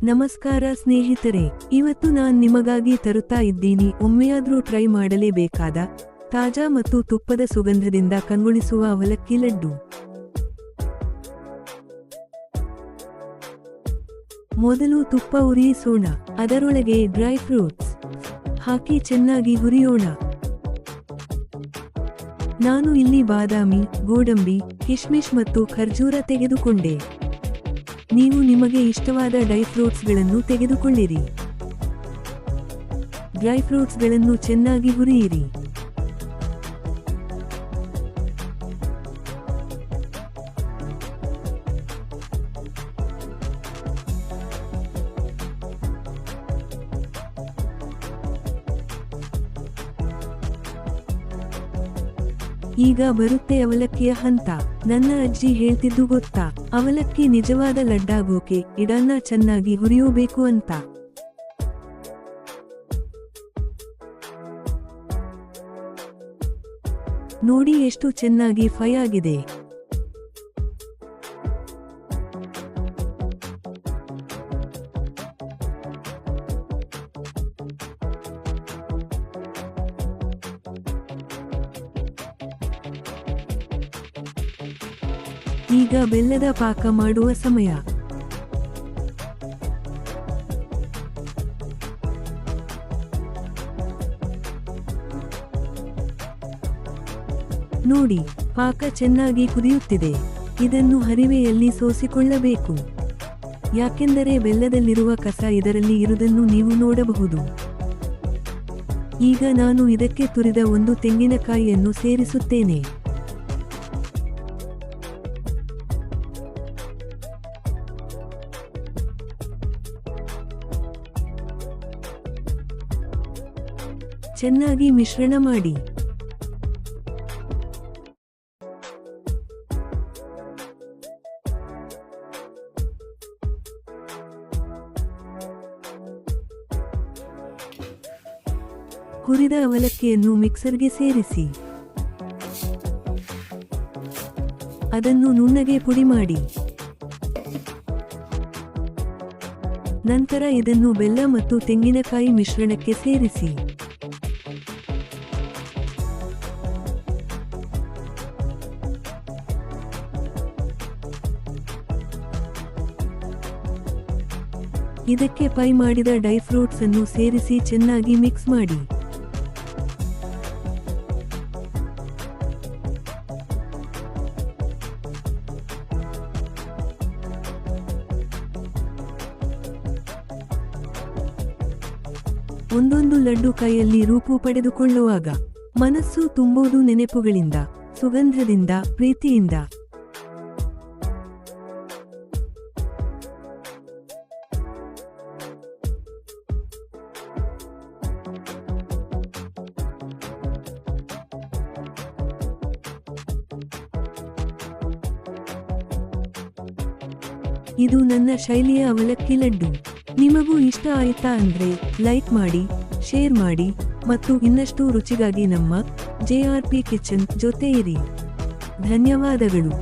ನಮಸ್ಕಾರ ಸ್ನೇಹಿತರೆ, ಇವತ್ತು ನಾನು ನಿಮಗಾಗಿ ತರುತ್ತಾ ಇದ್ದೀನಿ ಒಮ್ಮೆಯಾದ್ರೂ ಟ್ರೈ ಮಾಡಲೇಬೇಕಾದ ತಾಜಾ ಮತ್ತು ತುಪ್ಪದ ಸುಗಂಧದಿಂದ ಕಂಗೊಳಿಸುವ ಅವಲಕ್ಕಿ ಲಡ್ಡು. ಮೊದಲು ತುಪ್ಪ ಉರಿಯಿಸೋಣ. ಅದರೊಳಗೆ ಡ್ರೈ ಫ್ರೂಟ್ಸ್ ಹಾಕಿ ಚೆನ್ನಾಗಿ ಹುರಿಯೋಣ. ನಾನು ಇಲ್ಲಿ ಬಾದಾಮಿ, ಗೋಡಂಬಿ, ಕಿಶ್ಮಿಶ್ ಮತ್ತು ಖರ್ಜೂರ ತೆಗೆದುಕೊಂಡೆ. ನೀವು ನಿಮಗೆ ಇಷ್ಟವಾದ ಡ್ರೈ ಫ್ರೂಟ್ಸ್ಗಳನ್ನು ತೆಗೆದುಕೊಳ್ಳಿರಿ. ಡ್ರೈ ಫ್ರೂಟ್ಸ್ಗಳನ್ನು ಚೆನ್ನಾಗಿ ಹುರಿಯಿರಿ. ಈಗ ಬರುತ್ತೆ ಅವಲಕ್ಕಿಯ ಹಂತ. ನನ್ನ ಅಜ್ಜಿ ಹೇಳ್ತಿದ್ದು ಗೊತ್ತಾ, ಅವಲಕ್ಕಿ ನಿಜವಾದ ಲಡ್ಡಾಗೋಕೆ ಇದನ್ನ ಚೆನ್ನಾಗಿ ಹುರಿಯೋಬೇಕು ಅಂತ. ನೋಡಿ ಎಷ್ಟು ಚೆನ್ನಾಗಿ ಫ್ರೈ ಆಗಿದೆ. ಈಗ ಬೆಲ್ಲದ ಪಾಕ ಮಾಡುವ ಸಮಯ. ನೋಡಿ, ಪಾಕ ಚೆನ್ನಾಗಿ ಕುದಿಯುತ್ತಿದೆ. ಇದನ್ನು ಹರಿವೆಯಲ್ಲಿ ಸೋಸಿಕೊಳ್ಳಬೇಕು. ಯಾಕೆಂದರೆ ಬೆಲ್ಲದಲ್ಲಿರುವ ಕಸ ಇದರಲ್ಲಿ ಇರುವುದನ್ನು ನೀವು ನೋಡಬಹುದು. ಈಗ ನಾನು ಇದಕ್ಕೆ ತುರಿದ ಒಂದು ತೆಂಗಿನಕಾಯಿಯನ್ನು ಸೇರಿಸುತ್ತೇನೆ. ಚೆನ್ನಾಗಿ ಮಿಶ್ರಣ ಮಾಡಿ. ಹುರಿದ ಅವಲಕ್ಕಿಯನ್ನು ಮಿಕ್ಸರ್ಗೆ ಸೇರಿಸಿ. ಅದನ್ನು ನುಣ್ಣಗೆ ಪುಡಿ ಮಾಡಿ. ನಂತರ ಇದನ್ನು ಬೆಲ್ಲ ಮತ್ತು ತೆಂಗಿನಕಾಯಿ ಮಿಶ್ರಣಕ್ಕೆ ಸೇರಿಸಿ. ಇದಕ್ಕೆ ಫ್ರೈ ಮಾಡಿದ ಡ್ರೈ ಫ್ರೂಟ್ಸ್ ಅನ್ನು ಸೇರಿಸಿ ಚೆನ್ನಾಗಿ ಮಿಕ್ಸ್ ಮಾಡಿ. ಒಂದೊಂದು ಲಡ್ಡು ಕೈಯಲ್ಲಿ ರೂಪು ಪಡೆದುಕೊಳ್ಳುವಾಗ ಮನಸ್ಸು ತುಂಬೋದು ನೆನಪುಗಳಿಂದ, ಸುಗಂಧದಿಂದ, ಪ್ರೀತಿಯಿಂದ. ಇದು ನನ್ನ ಶೈಲಿಯ ಅವಲಕ್ಕಿ ಲಡ್ಡು. ನಿಮಗೂ ಇಷ್ಟ ಆಯ್ತಾ ಅಂದ್ರೆ ಲೈಕ್ ಮಾಡಿ, ಶೇರ್ ಮಾಡಿ ಮತ್ತು ಇನ್ನಷ್ಟು ರುಚಿಗಾಗಿ ನಮ್ಮ JRP ಕಿಚನ್ ಜೊತೆ ಇರಿ. ಧನ್ಯವಾದಗಳು.